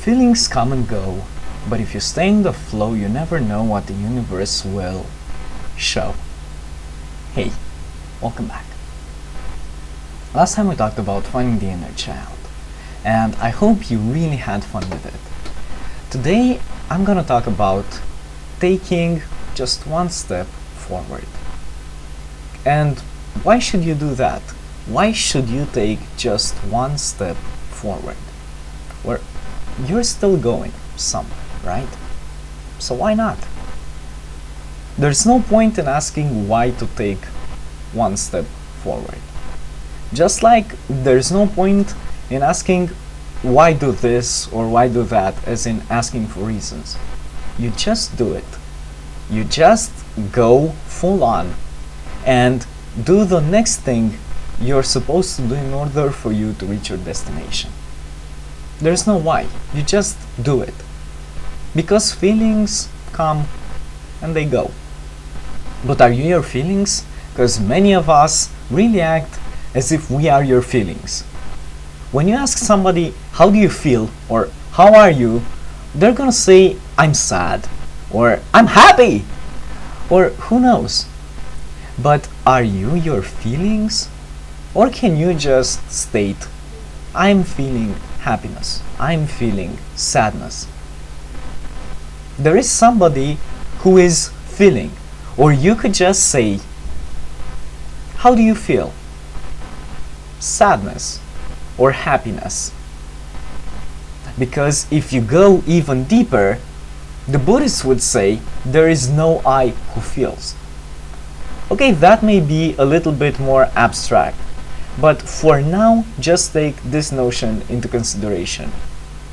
Feelings come and go, but if you stay in the flow, you never know what the universe will show. Hey, welcome back. Last time we talked about finding the inner child, and I hope you really had fun with it. Today, I'm gonna talk about taking just one step forward. And why should you do that? Why should you take just one step forward? Where you're still going somewhere, right? So why not? There's no point in asking why to take one step forward. Just like there's no point in asking why do this or why do that, as in asking for reasons. You just do it. You just go full on and do the next thing you're supposed to do in order for you to reach your destination. There's no why. You just do it. Because feelings come and they go. But are you your feelings? Because many of us really act as if we are your feelings. When you ask somebody, how do you feel? Or how are you? They're gonna say, I'm sad. Or I'm happy. Or who knows? But are you your feelings? Or can you just state, I'm feeling happiness, I'm feeling sadness? There is somebody who is feeling. Or you could just say, how do you feel? Sadness or happiness? Because if you go even deeper, the Buddhists would say there is no I who feels. Okay, that may be a little bit more abstract, but for now, just take this notion into consideration.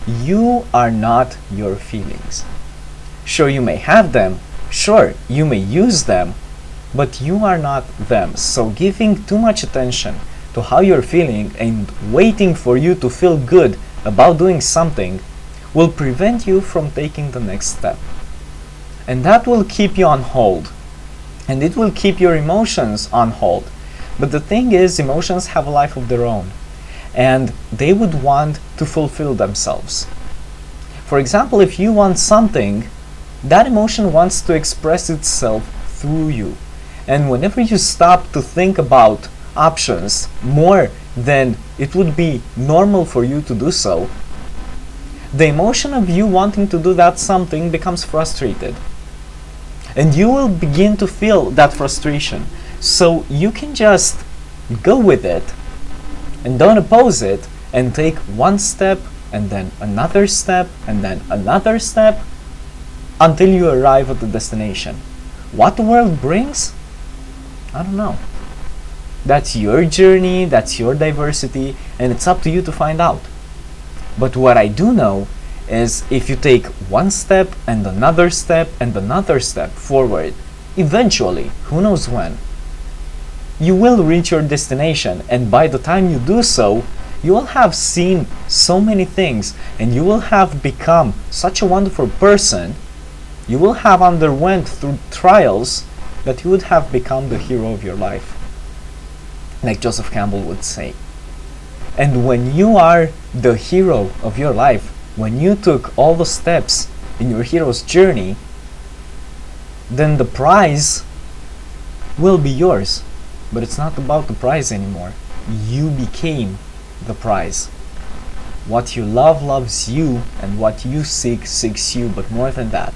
You are not your feelings. Sure, you may have them, sure, you may use them, but you are not them. So giving too much attention to how you're feeling and waiting for you to feel good about doing something will prevent you from taking the next step. And that will keep you on hold. And it will keep your emotions on hold. But the thing is, emotions have a life of their own. And they would want to fulfill themselves. For example, if you want something, that emotion wants to express itself through you. And whenever you stop to think about options more than it would be normal for you to do so, the emotion of you wanting to do that something becomes frustrated. And you will begin to feel that frustration. So you can just go with it and don't oppose it and take one step and then another step and then another step until you arrive at the destination. What the world brings? I don't know. That's your journey, that's your diversity, and it's up to you to find out. But what I do know is if you take one step and another step and another step forward, eventually, who knows when, you will reach your destination, and by the time you do so, you will have seen so many things and you will have become such a wonderful person. You will have underwent through trials that you would have become the hero of your life, like Joseph Campbell would say. And when you are the hero of your life, when you took all the steps in your hero's journey, then the prize will be yours. But it's not about the prize anymore. You became the prize. What you love loves you, and what you seek seeks you. But more than that,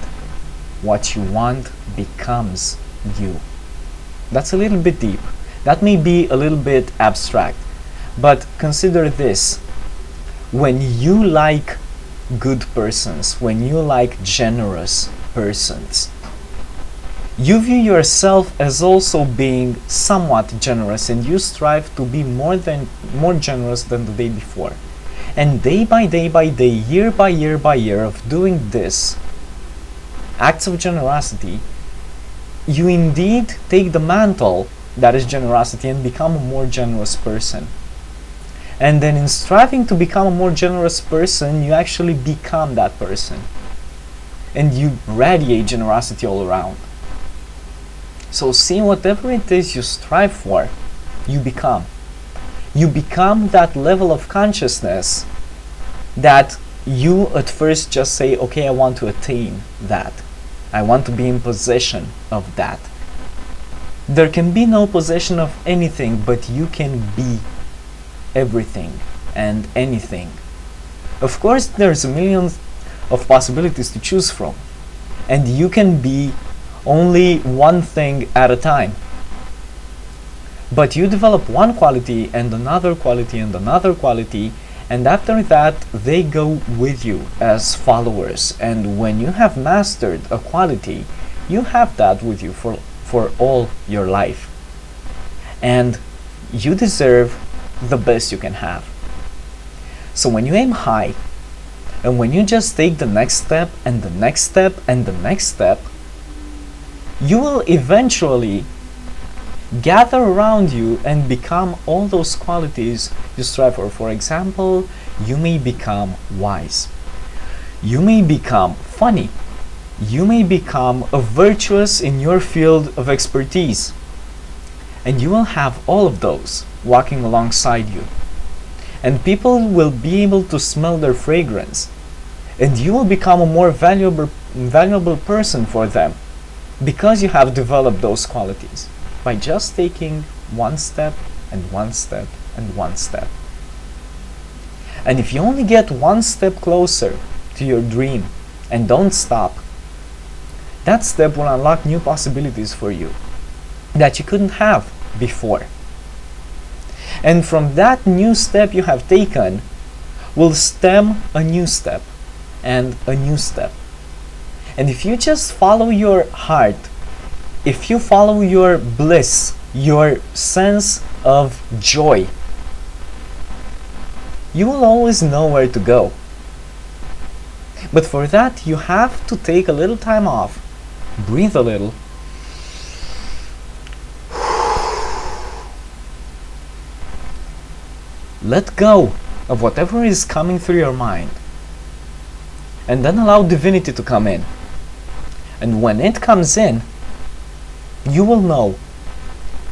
what you want becomes you. That's a little bit deep. That may be a little bit abstract. But consider this. When you like good persons, when you like generous persons, you view yourself as also being somewhat generous, and you strive to be more generous than the day before. And day by day, year by year of doing this, acts of generosity, you indeed take the mantle that is generosity and become a more generous person. And then in striving to become a more generous person, you actually become that person. And you radiate generosity all around. So see, whatever it is you strive for, you become. You become that level of consciousness that you at first just say, okay, I want to attain that. I want to be in possession of that. There can be no possession of anything, but you can be everything and anything. Of course, there's millions of possibilities to choose from, and you can be only one thing at a time. But you develop one quality and another quality and another quality, and after that they go with you as followers. And when you have mastered a quality, you have that with you for all your life. And you deserve the best you can have. So when you aim high, and when you just take the next step and the next step and the next step, you will eventually gather around you and become all those qualities you strive for. For example, you may become wise. You may become funny. You may become a virtuous in your field of expertise. And you will have all of those walking alongside you. And people will be able to smell their fragrance. And you will become a more valuable person for them, because you have developed those qualities by just taking one step and one step and one step. And if you only get one step closer to your dream and don't stop, that step will unlock new possibilities for you that you couldn't have before. And from that new step you have taken will stem a new step and a new step. And if you just follow your heart, if you follow your bliss, your sense of joy, you will always know where to go. But for that, you have to take a little time off, breathe a little, let go of whatever is coming through your mind, and then allow divinity to come in. And when it comes in, you will know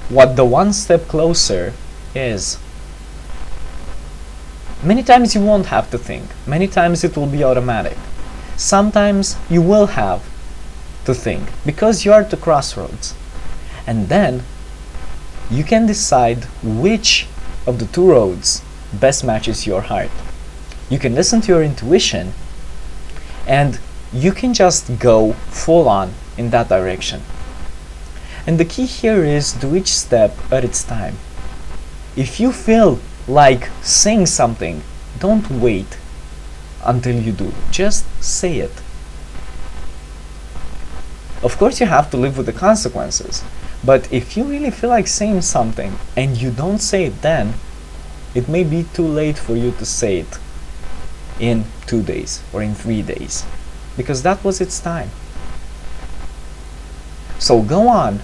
what the one step closer is. Many times you won't have to think. Many times it will be automatic. Sometimes you will have to think because you are at the crossroads. And then you can decide which of the two roads best matches your heart. You can listen to your intuition and you can just go full on in that direction. And the key here is do each step at its time. If you feel like saying something, don't wait until you do. Just say it. Of course, you have to live with the consequences. But if you really feel like saying something and you don't say it then, it may be too late for you to say it in 2 days or in 3 days, because that was its time. So go on.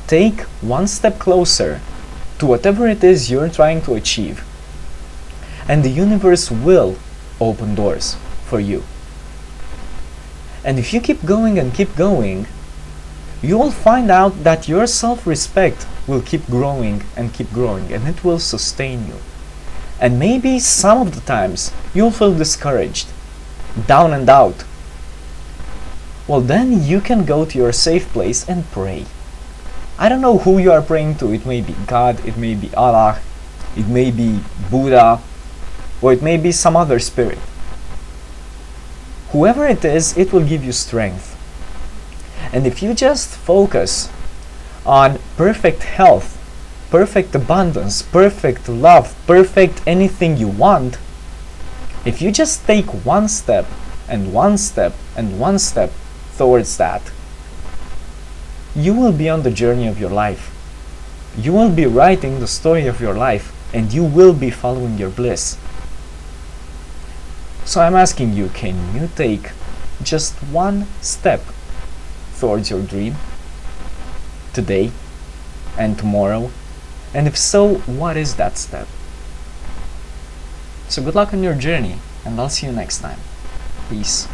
Take one step closer to whatever it is you're trying to achieve, and the universe will open doors for you. And if you keep going and keep going, you will find out that your self-respect will keep growing and keep growing, and it will sustain you. And maybe some of the times you'll feel discouraged, down and out. Well, then you can go to your safe place and pray. I don't know who you are praying to. It may be God, it may be Allah, it may be Buddha, or it may be some other spirit. Whoever it is, it will give you strength. And if you just focus on perfect health, perfect abundance, perfect love, perfect anything you want, if you just take one step and one step and one step towards that, you will be on the journey of your life. You will be writing the story of your life, and you will be following your bliss. So I'm asking you, can you take just one step towards your dream today and tomorrow? And if so, what is that step? So good luck on your journey, and I'll see you next time. Peace.